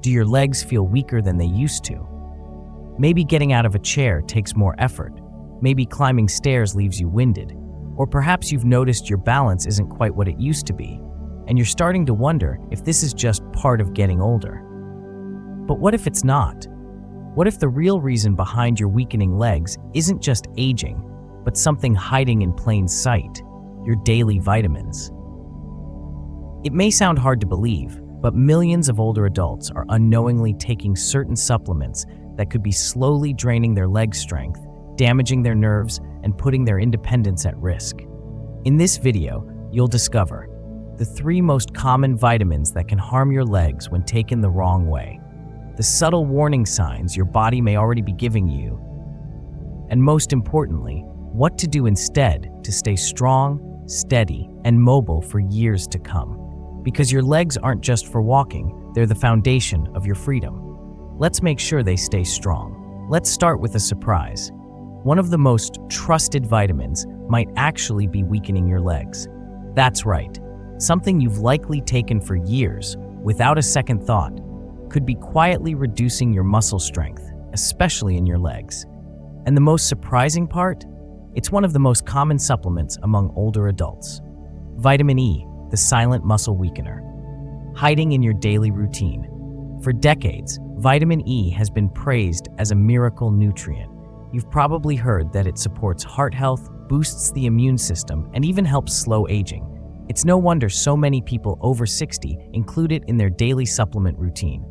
Do your legs feel weaker than they used to? Maybe getting out of a chair takes more effort. Maybe climbing stairs leaves you winded. Or perhaps you've noticed your balance isn't quite what it used to be, and you're starting to wonder if this is just part of getting older. But what if it's not? What if the real reason behind your weakening legs isn't just aging, but something hiding in plain sight, your daily vitamins? It may sound hard to believe, but millions of older adults are unknowingly taking certain supplements that could be slowly draining their leg strength, damaging their nerves, and putting their independence at risk. In this video, you'll discover the 3 most common vitamins that can harm your legs when taken the wrong way, the subtle warning signs your body may already be giving you, and most importantly, what to do instead to stay strong, steady, and mobile for years to come. Because your legs aren't just for walking, they're the foundation of your freedom. Let's make sure they stay strong. Let's start with a surprise. One of the most trusted vitamins might actually be weakening your legs. That's right. Something you've likely taken for years, without a second thought, could be quietly reducing your muscle strength, especially in your legs. And the most surprising part? It's one of the most common supplements among older adults. Vitamin E, the silent muscle weakener. Hiding in your daily routine. For decades, vitamin E has been praised as a miracle nutrient. You've probably heard that it supports heart health, boosts the immune system, and even helps slow aging. It's no wonder so many people over 60 include it in their daily supplement routine,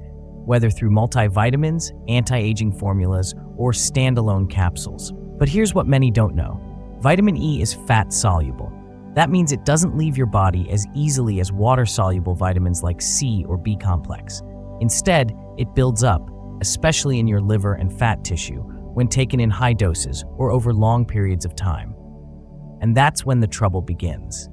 whether through multivitamins, anti-aging formulas, or standalone capsules. But here's what many don't know. Vitamin E is fat-soluble. That means it doesn't leave your body as easily as water-soluble vitamins like C or B complex. Instead, it builds up, especially in your liver and fat tissue, when taken in high doses or over long periods of time. And that's when the trouble begins.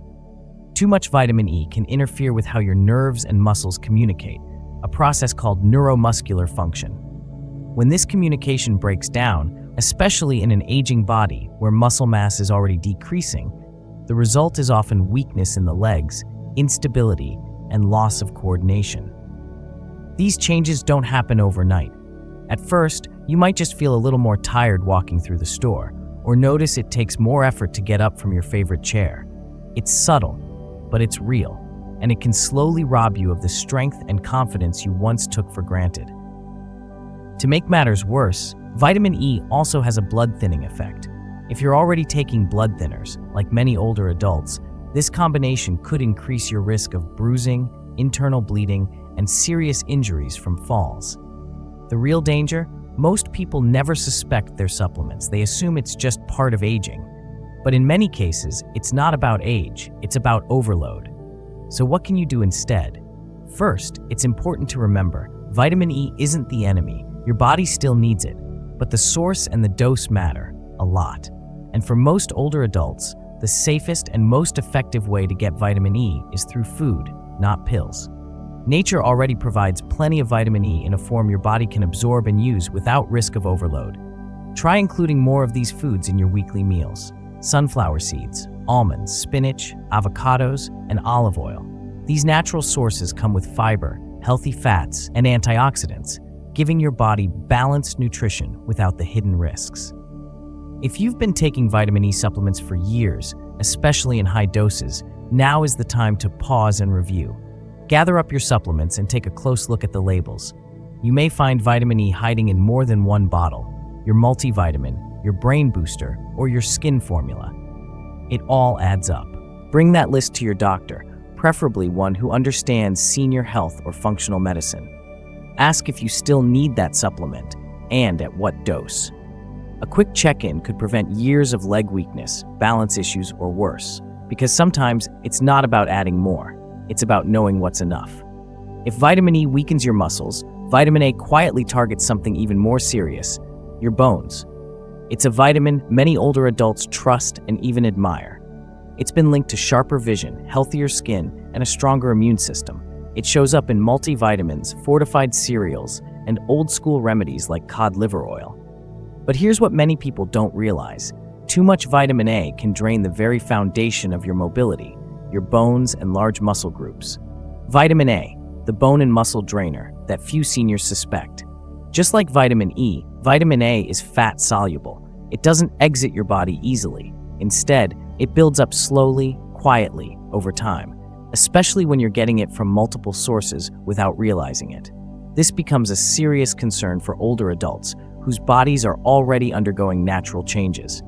Too much vitamin E can interfere with how your nerves and muscles communicate, a process called neuromuscular function. When this communication breaks down, especially in an aging body where muscle mass is already decreasing, the result is often weakness in the legs, instability, and loss of coordination. These changes don't happen overnight. At first, you might just feel a little more tired walking through the store, or notice it takes more effort to get up from your favorite chair. It's subtle, but it's real, and it can slowly rob you of the strength and confidence you once took for granted. To make matters worse, vitamin E also has a blood thinning effect. If you're already taking blood thinners, like many older adults, this combination could increase your risk of bruising, internal bleeding, and serious injuries from falls. The real danger? Most people never suspect their supplements. They assume it's just part of aging. But in many cases, it's not about age, it's about overload. So what can you do instead? First, it's important to remember, vitamin E isn't the enemy. Your body still needs it, but the source and the dose matter a lot. And for most older adults, the safest and most effective way to get vitamin E is through food, not pills. Nature already provides plenty of vitamin E in a form your body can absorb and use without risk of overload. Try including more of these foods in your weekly meals. Sunflower seeds, almonds, spinach, avocados, and olive oil. These natural sources come with fiber, healthy fats, and antioxidants, giving your body balanced nutrition without the hidden risks. If you've been taking vitamin E supplements for years, especially in high doses, now is the time to pause and review. Gather up your supplements and take a close look at the labels. You may find vitamin E hiding in more than one bottle, your multivitamin, your brain booster, or your skin formula. It all adds up. Bring that list to your doctor, preferably one who understands senior health or functional medicine. Ask if you still need that supplement and at what dose. A quick check-in could prevent years of leg weakness, balance issues, or worse, because sometimes it's not about adding more. It's about knowing what's enough. If vitamin E weakens your muscles, vitamin A quietly targets something even more serious, your bones. It's a vitamin many older adults trust and even admire. It's been linked to sharper vision, healthier skin, and a stronger immune system. It shows up in multivitamins, fortified cereals, and old-school remedies like cod liver oil. But here's what many people don't realize. Too much vitamin A can drain the very foundation of your mobility, your bones and large muscle groups. Vitamin A, the bone and muscle drainer that few seniors suspect. Just like vitamin E, vitamin A is fat-soluble. It doesn't exit your body easily. Instead, it builds up slowly, quietly, over time, especially when you're getting it from multiple sources without realizing it. This becomes a serious concern for older adults whose bodies are already undergoing natural changes.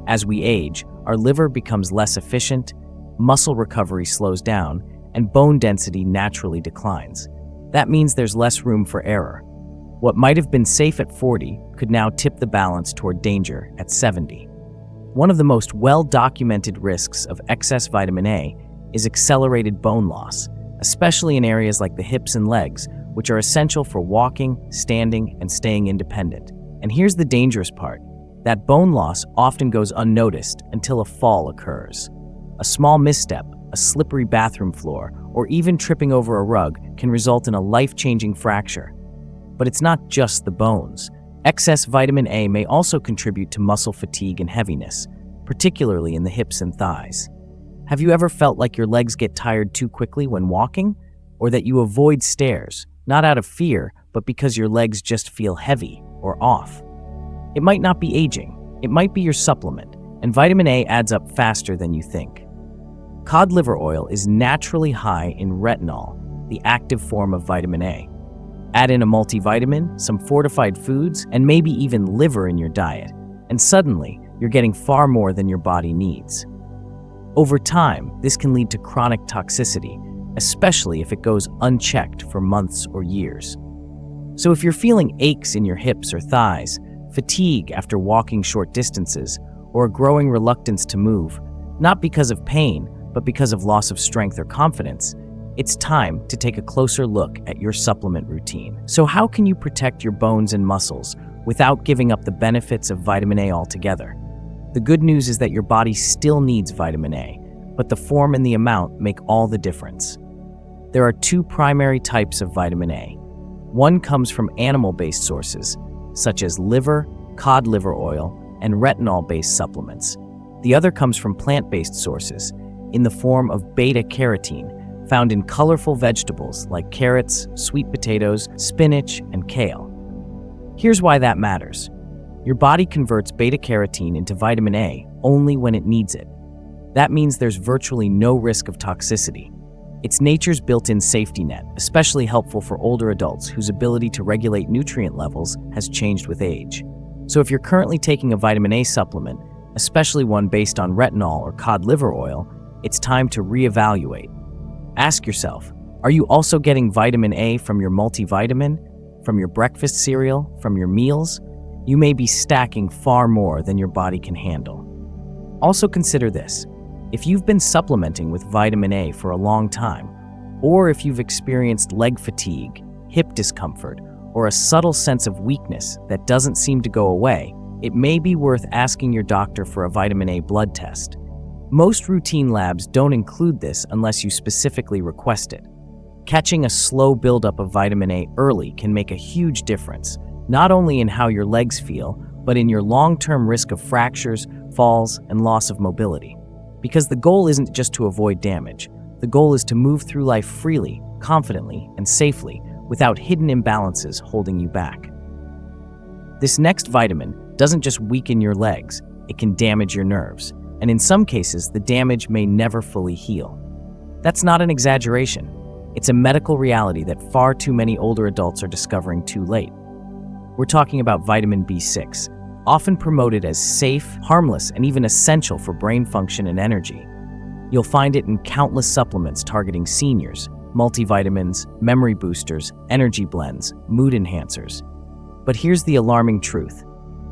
As we age, our liver becomes less efficient, muscle recovery slows down, and bone density naturally declines. That means there's less room for error. What might have been safe at 40 could now tip the balance toward danger at 70. One of the most well-documented risks of excess vitamin A is accelerated bone loss, especially in areas like the hips and legs, which are essential for walking, standing, and staying independent. And here's the dangerous part. That bone loss often goes unnoticed until a fall occurs. A small misstep, a slippery bathroom floor, or even tripping over a rug can result in a life-changing fracture. But it's not just the bones. Excess vitamin A may also contribute to muscle fatigue and heaviness, particularly in the hips and thighs. Have you ever felt like your legs get tired too quickly when walking? Or that you avoid stairs, not out of fear, but because your legs just feel heavy or off? It might not be aging, it might be your supplement, and vitamin A adds up faster than you think. Cod liver oil is naturally high in retinol, the active form of vitamin A. Add in a multivitamin, some fortified foods, and maybe even liver in your diet, and suddenly you're getting far more than your body needs. Over time, this can lead to chronic toxicity, especially if it goes unchecked for months or years. So if you're feeling aches in your hips or thighs, fatigue after walking short distances, or a growing reluctance to move, not because of pain, but because of loss of strength or confidence, it's time to take a closer look at your supplement routine. So how can you protect your bones and muscles without giving up the benefits of vitamin A altogether? The good news is that your body still needs vitamin A, but the form and the amount make all the difference. There are two primary types of vitamin A. One comes from animal-based sources, such as liver, cod liver oil, and retinol-based supplements. The other comes from plant-based sources, in the form of beta-carotene, found in colorful vegetables like carrots, sweet potatoes, spinach, and kale. Here's why that matters. Your body converts beta-carotene into vitamin A only when it needs it. That means there's virtually no risk of toxicity. It's nature's built-in safety net, especially helpful for older adults whose ability to regulate nutrient levels has changed with age. So if you're currently taking a vitamin A supplement, especially one based on retinol or cod liver oil, it's time to reevaluate. Ask yourself, are you also getting vitamin A from your multivitamin, from your breakfast cereal, from your meals? You may be stacking far more than your body can handle. Also consider this. If you've been supplementing with vitamin A for a long time, or if you've experienced leg fatigue, hip discomfort, or a subtle sense of weakness that doesn't seem to go away, it may be worth asking your doctor for a vitamin A blood test. Most routine labs don't include this unless you specifically request it. Catching a slow buildup of vitamin A early can make a huge difference, not only in how your legs feel, but in your long-term risk of fractures, falls, and loss of mobility. Because the goal isn't just to avoid damage. The goal is to move through life freely, confidently, and safely, without hidden imbalances holding you back. This next vitamin doesn't just weaken your legs, it can damage your nerves. And in some cases, the damage may never fully heal. That's not an exaggeration. It's a medical reality that far too many older adults are discovering too late. We're talking about vitamin B6, often promoted as safe, harmless, and even essential for brain function and energy. You'll find it in countless supplements targeting seniors, multivitamins, memory boosters, energy blends, mood enhancers. But here's the alarming truth.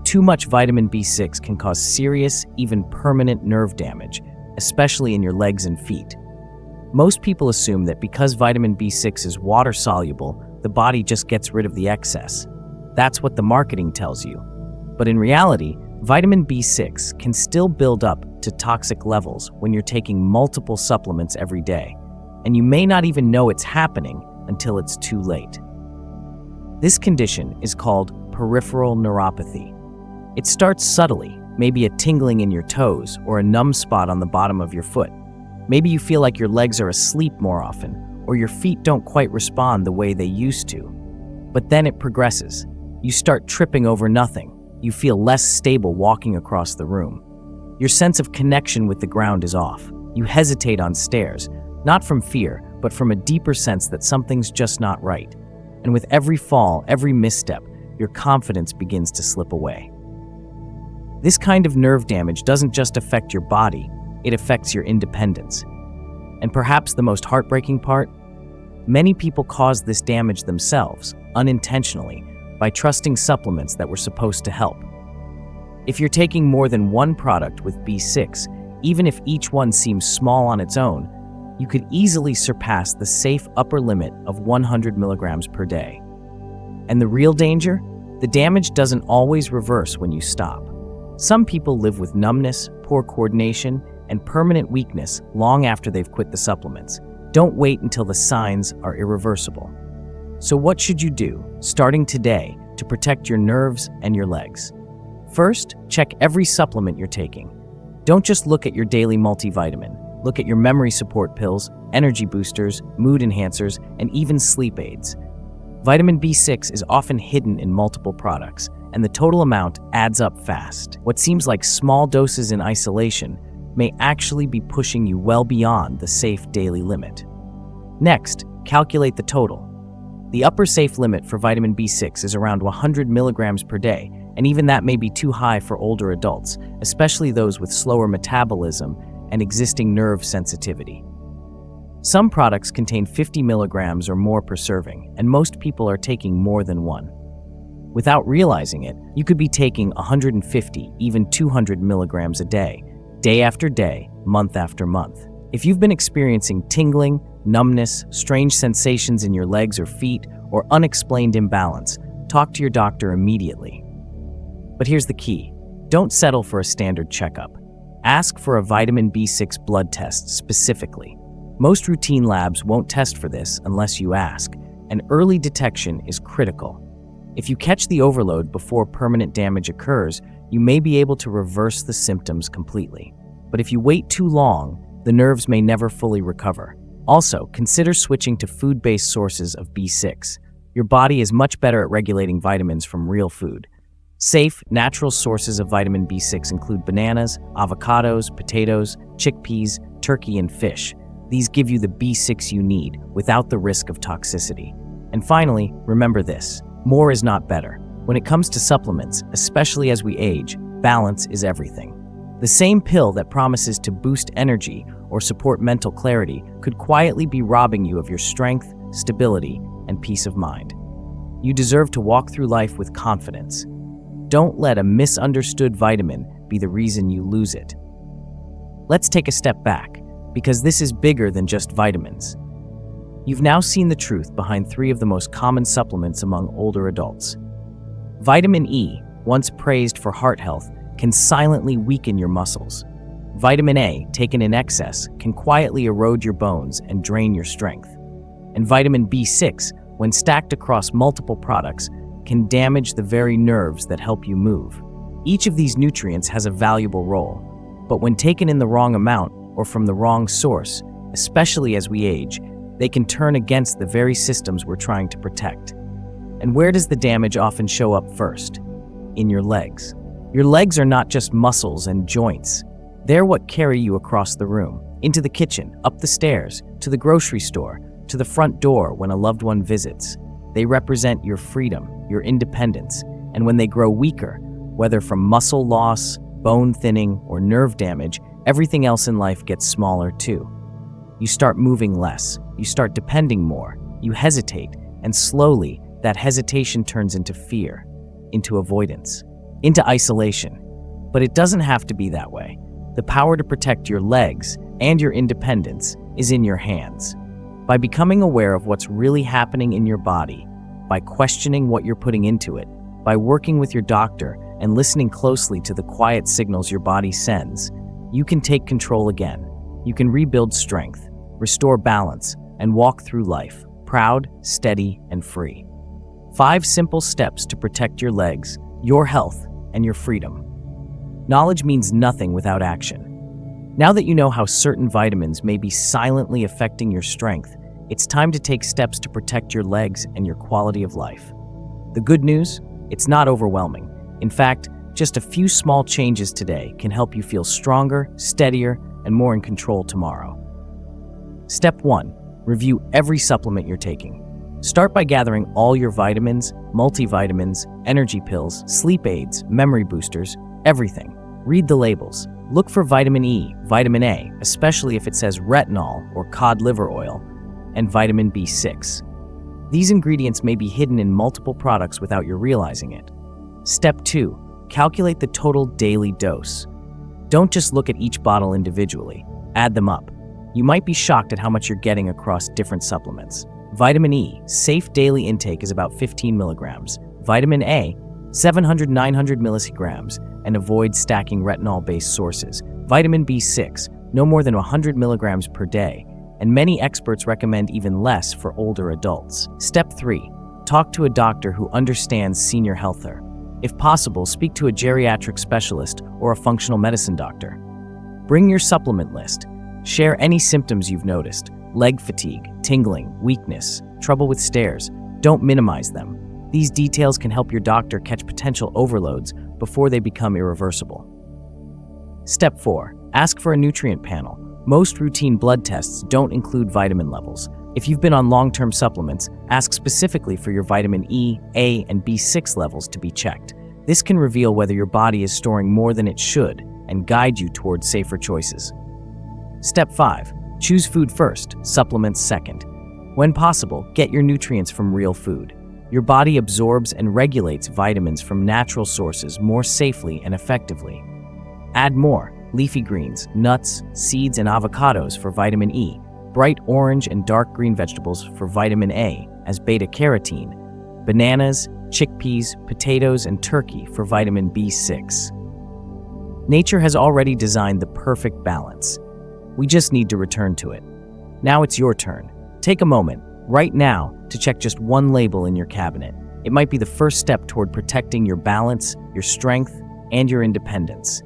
Too much vitamin B6 can cause serious, even permanent nerve damage, especially in your legs and feet. Most people assume that because vitamin B6 is water-soluble, the body just gets rid of the excess. That's what the marketing tells you. But in reality, vitamin B6 can still build up to toxic levels when you're taking multiple supplements every day, and you may not even know it's happening until it's too late. This condition is called peripheral neuropathy. It starts subtly, maybe a tingling in your toes or a numb spot on the bottom of your foot. Maybe you feel like your legs are asleep more often, or your feet don't quite respond the way they used to. But then it progresses. You start tripping over nothing. You feel less stable walking across the room. Your sense of connection with the ground is off. You hesitate on stairs, not from fear, but from a deeper sense that something's just not right. And with every fall, every misstep, your confidence begins to slip away. This kind of nerve damage doesn't just affect your body, it affects your independence. And perhaps the most heartbreaking part? Many people cause this damage themselves, unintentionally, by trusting supplements that were supposed to help. If you're taking more than one product with B6, even if each one seems small on its own, you could easily surpass the safe upper limit of 100 milligrams per day. And the real danger? The damage doesn't always reverse when you stop. Some people live with numbness, poor coordination, and permanent weakness long after they've quit the supplements. Don't wait until the signs are irreversible. So what should you do, starting today, to protect your nerves and your legs? First, check every supplement you're taking. Don't just look at your daily multivitamin. Look at your memory support pills, energy boosters, mood enhancers, and even sleep aids. Vitamin B6 is often hidden in multiple products, and the total amount adds up fast. What seems like small doses in isolation may actually be pushing you well beyond the safe daily limit. Next, calculate the total. The upper safe limit for vitamin B6 is around 100 milligrams per day, and even that may be too high for older adults, especially those with slower metabolism and existing nerve sensitivity. Some products contain 50 milligrams or more per serving, and most people are taking more than one. Without realizing it, you could be taking 150, even 200 milligrams a day after day, month after month. If you've been experiencing tingling, numbness, strange sensations in your legs or feet, or unexplained imbalance, talk to your doctor immediately. But here's the key. Don't settle for a standard checkup. Ask for a vitamin B6 blood test specifically. Most routine labs won't test for this unless you ask, and early detection is critical. If you catch the overload before permanent damage occurs, you may be able to reverse the symptoms completely. But if you wait too long, the nerves may never fully recover. Also, consider switching to food-based sources of B6. Your body is much better at regulating vitamins from real food. Safe, natural sources of vitamin B6 include bananas, avocados, potatoes, chickpeas, turkey, and fish. These give you the B6 you need without the risk of toxicity. And finally, remember this: more is not better. When it comes to supplements, especially as we age, balance is everything. The same pill that promises to boost energy or support mental clarity could quietly be robbing you of your strength, stability, and peace of mind. You deserve to walk through life with confidence. Don't let a misunderstood vitamin be the reason you lose it. Let's take a step back, because this is bigger than just vitamins. You've now seen the truth behind 3 of the most common supplements among older adults. Vitamin E, once praised for heart health, can silently weaken your muscles. Vitamin A, taken in excess, can quietly erode your bones and drain your strength. And vitamin B6, when stacked across multiple products, can damage the very nerves that help you move. Each of these nutrients has a valuable role, but when taken in the wrong amount or from the wrong source, especially as we age, they can turn against the very systems we're trying to protect. And where does the damage often show up first? In your legs. Your legs are not just muscles and joints. They're what carry you across the room, into the kitchen, up the stairs, to the grocery store, to the front door when a loved one visits. They represent your freedom, your independence, and when they grow weaker, whether from muscle loss, bone thinning, or nerve damage, everything else in life gets smaller too. You start moving less, you start depending more, you hesitate, and slowly that hesitation turns into fear, into avoidance, into isolation. But it doesn't have to be that way. The power to protect your legs and your independence is in your hands. By becoming aware of what's really happening in your body, by questioning what you're putting into it, by working with your doctor and listening closely to the quiet signals your body sends, you can take control again. You can rebuild strength, restore balance, and walk through life, proud, steady, and free. 5 simple steps to protect your legs, your health, and your freedom. Knowledge means nothing without action. Now that you know how certain vitamins may be silently affecting your strength, it's time to take steps to protect your legs and your quality of life. The good news? It's not overwhelming. In fact, just a few small changes today can help you feel stronger, steadier, and more in control tomorrow. Step 1. Review every supplement you're taking. Start by gathering all your vitamins, multivitamins, energy pills, sleep aids, memory boosters, everything. Read the labels. Look for vitamin E, vitamin A, especially if it says retinol or cod liver oil, and vitamin B6. These ingredients may be hidden in multiple products without you realizing it. Step 2. Calculate the total daily dose. Don't just look at each bottle individually. Add them up. You might be shocked at how much you're getting across different supplements. Vitamin E, safe daily intake is about 15 milligrams. Vitamin A, 700-900 milligrams, and avoid stacking retinol-based sources. Vitamin B6, no more than 100 milligrams per day, and many experts recommend even less for older adults. Step 3. Talk to a doctor who understands senior healthcare. If possible, speak to a geriatric specialist or a functional medicine doctor. Bring your supplement list. Share any symptoms you've noticed: leg fatigue, tingling, weakness, trouble with stairs. Don't minimize them. These details can help your doctor catch potential overloads before they become irreversible. Step 4. Ask for a nutrient panel. Most routine blood tests don't include vitamin levels. If you've been on long-term supplements, ask specifically for your vitamin E, A, and B6 levels to be checked. This can reveal whether your body is storing more than it should and guide you towards safer choices. Step 5. Choose food first, supplements second. When possible, get your nutrients from real food. Your body absorbs and regulates vitamins from natural sources more safely and effectively. Add more leafy greens, nuts, seeds, and avocados for vitamin E, bright orange and dark green vegetables for vitamin A as beta-carotene, bananas, chickpeas, potatoes, and turkey for vitamin B6. Nature has already designed the perfect balance. We just need to return to it. Now it's your turn. Take a moment, right now, to check just one label in your cabinet. It might be the first step toward protecting your balance, your strength, and your independence.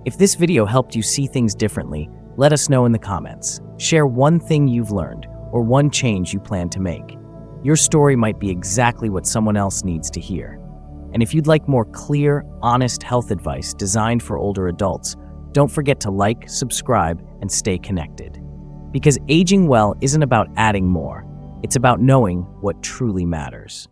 If this video helped you see things differently, let us know in the comments. Share one thing you've learned or one change you plan to make. Your story might be exactly what someone else needs to hear. And if you'd like more clear, honest health advice designed for older adults, don't forget to like, subscribe, and stay connected. Because aging well isn't about adding more, it's about knowing what truly matters.